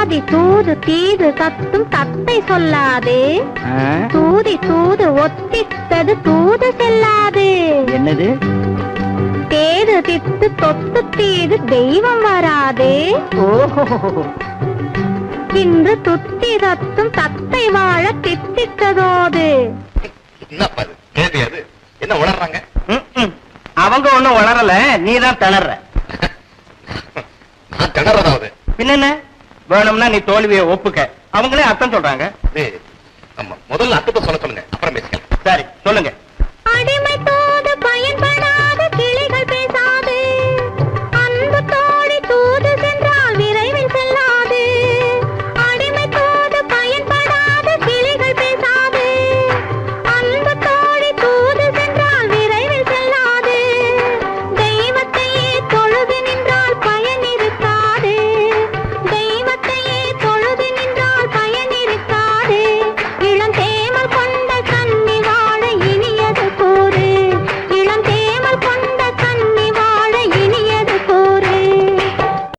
ஆதி தூது தீது தத்தும் தத்தை சொல்லாது, தூதி தூது ஒத்தித்தது தூது செல்லாது. என்னது? தேது தித்து தொத்து தீது தெய்வம் வராது. இன்று துத்தி தத்தும் தத்தை வாழ தித்தித்ததோது. என்ன உளறாங்க? அவங்க ஒண்ணும் வளரல, நீதான் திணற. நான் திணறதாவது. பின்ன வேணும்னா நீ தோல்வியை ஒப்புக்க. அவங்களே அர்த்தம் சொல்றாங்க. முதல்ல அர்த்தத்தை சொல்ல சொல்லுங்க, அப்புறம் பேசிக்கலாம். சரி சொல்லுங்க. அடிமை